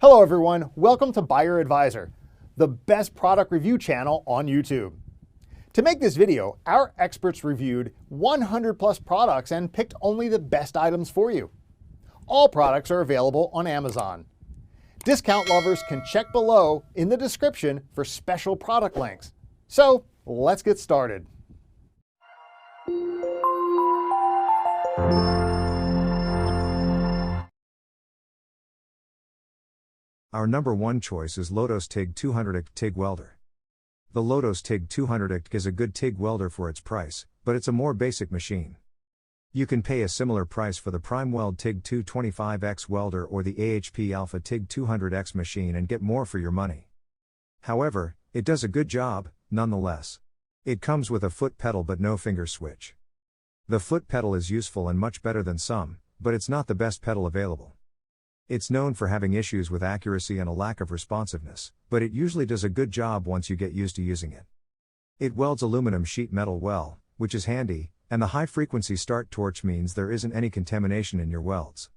Hello everyone, welcome to Buyer Advisor, the best product review channel on YouTube. To make this video, our experts reviewed 100 plus products and picked only the best items for you. All products are available on Amazon. Discount lovers can check below in the description for special product links. So let's get started. Our number one choice is Lotos TIG 200 TIG Welder. The Lotos TIG 200 is a good TIG welder for its price, but it's a more basic machine. You can pay a similar price for the Prime Weld TIG 225X welder or the AHP Alpha TIG 200X machine and get more for your money. However, it does a good job, nonetheless. It comes with a foot pedal but no finger switch. The foot pedal is useful and much better than some, but it's not the best pedal available. It's known for having issues with accuracy and a lack of responsiveness, but it usually does a good job once you get used to using it. It welds aluminum sheet metal well, which is handy, and the high-frequency start torch means there isn't any contamination in your welds.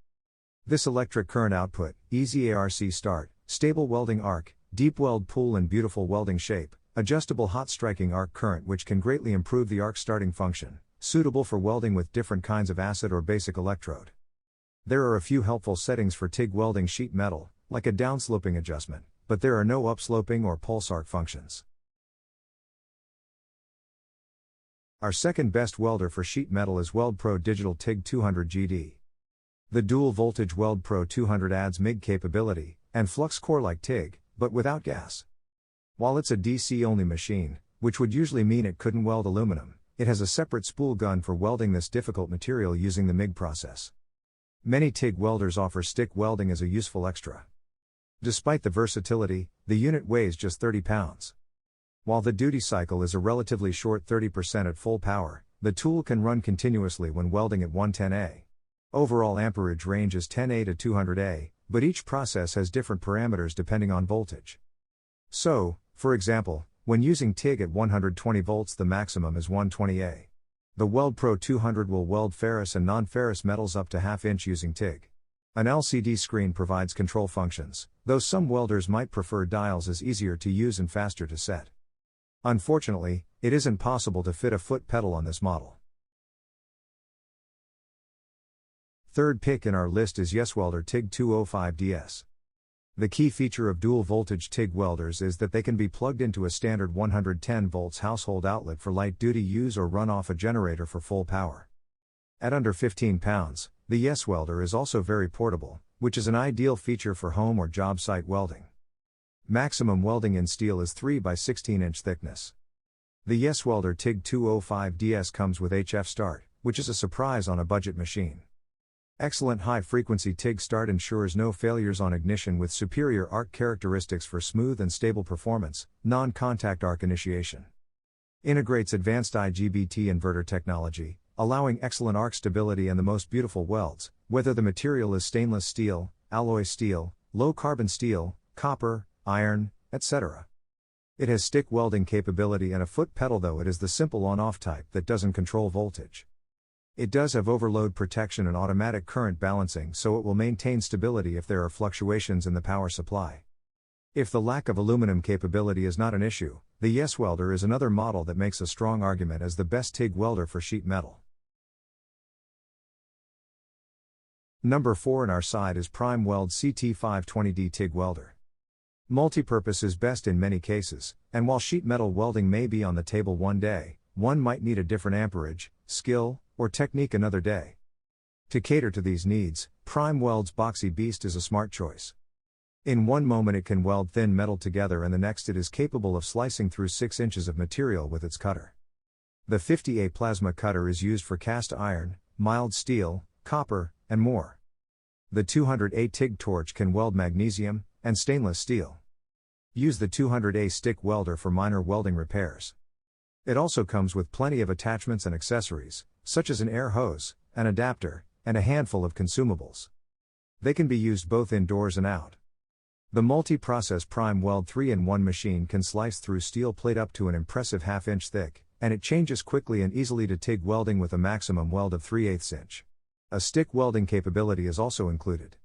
This electric current output, easy ARC start, stable welding arc, deep weld pool and beautiful welding shape, adjustable hot striking arc current which can greatly improve the arc starting function, suitable for welding with different kinds of acid or basic electrode. There are a few helpful settings for TIG welding sheet metal, like a downsloping adjustment, but there are no upsloping or pulse arc functions. Our second best welder for sheet metal is Weld Pro Digital TIG 200 GD. The dual voltage Weld Pro 200 adds MIG capability, and flux core like TIG, but without gas. While it's a DC-only machine, which would usually mean it couldn't weld aluminum, it has a separate spool gun for welding this difficult material using the MIG process. Many TIG welders offer stick welding as a useful extra. Despite the versatility, the unit weighs just 30 pounds. While the duty cycle is a relatively short 30% at full power, the tool can run continuously when welding at 110A. Overall amperage range is 10A to 200A, but each process has different parameters depending on voltage. So, for example, when using TIG at 120 volts the maximum is 120A. The Weld Pro 200 will weld ferrous and non-ferrous metals up to ½ inch using TIG. An LCD screen provides control functions, though some welders might prefer dials as easier to use and faster to set. Unfortunately, it isn't possible to fit a foot pedal on this model. Third pick in our list is YesWelder TIG 205DS. The key feature of dual voltage TIG welders is that they can be plugged into a standard 110 volts household outlet for light duty use or run off a generator for full power. At under 15 pounds, the YesWelder is also very portable, which is an ideal feature for home or job site welding. Maximum welding in steel is 3 by 16 inch thickness. The YesWelder TIG 205DS comes with HF start, which is a surprise on a budget machine. Excellent high-frequency TIG start ensures no failures on ignition with superior arc characteristics for smooth and stable performance, non-contact arc initiation. Integrates advanced IGBT inverter technology, allowing excellent arc stability and the most beautiful welds, whether the material is stainless steel, alloy steel, low-carbon steel, copper, iron, etc. It has stick welding capability and a foot pedal, though it is the simple on-off type that doesn't control voltage. It does have overload protection and automatic current balancing, so it will maintain stability if there are fluctuations in the power supply. If the lack of aluminum capability is not an issue, the YesWelder is another model that makes a strong argument as the best TIG welder for sheet metal. Number 4 in our side is Prime Weld CT520D TIG welder. Multipurpose is best in many cases, and while sheet metal welding may be on the table one day, one might need a different amperage, skill, or technique another day. To cater to these needs, Prime Weld's Boxy Beast is a smart choice. In one moment it can weld thin metal together and the next it is capable of slicing through 6 inches of material with its cutter. The 50A plasma cutter is used for cast iron, mild steel, copper, and more. The 200A TIG torch can weld magnesium and stainless steel. Use the 200A stick welder for minor welding repairs. It also comes with plenty of attachments and accessories, such as an air hose, an adapter, and a handful of consumables. They can be used both indoors and out. The multi-process Prime Weld 3-in-1 machine can slice through steel plate up to an impressive ½ inch thick, and it changes quickly and easily to TIG welding with a maximum weld of 3/8 inch. A stick welding capability is also included.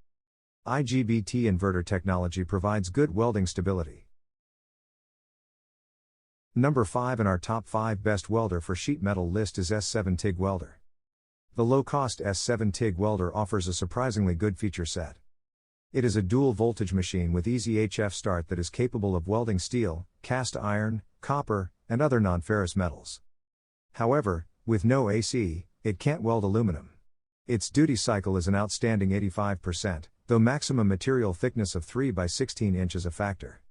IGBT inverter technology provides good welding stability. Number 5 in our top 5 best welder for sheet metal list is S7 TIG welder. The low-cost S7 TIG welder offers a surprisingly good feature set. It is a dual voltage machine with easy HF start that is capable of welding steel, cast iron, copper, and other non-ferrous metals. However, with no AC, it can't weld aluminum. Its duty cycle is an outstanding 85%, though maximum material thickness of 3 by 16 inches a factor.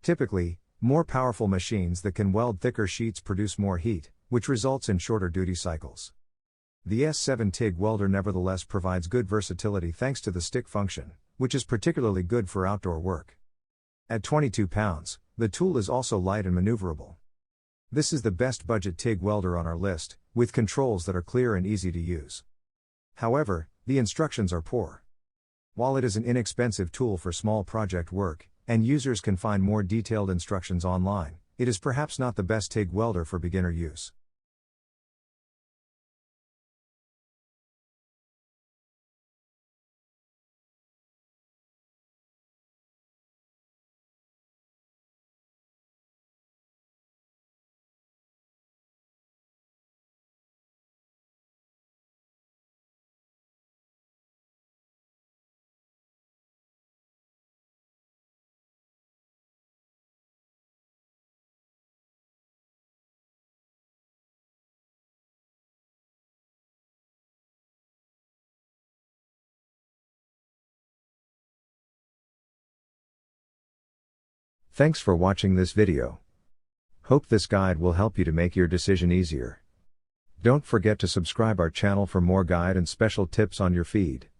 Typically, more powerful machines that can weld thicker sheets produce more heat, which results in shorter duty cycles. The S7 TIG welder nevertheless provides good versatility thanks to the stick function, which is particularly good for outdoor work. At 22 pounds, the tool is also light and maneuverable. This is the best budget TIG welder on our list, with controls that are clear and easy to use. However, the instructions are poor. While it is an inexpensive tool for small project work, and users can find more detailed instructions online, it is perhaps not the best TIG welder for beginner use. Thanks for watching this video. Hope this guide will help you to make your decision easier. Don't forget to subscribe our channel for more guide and special tips on your feed.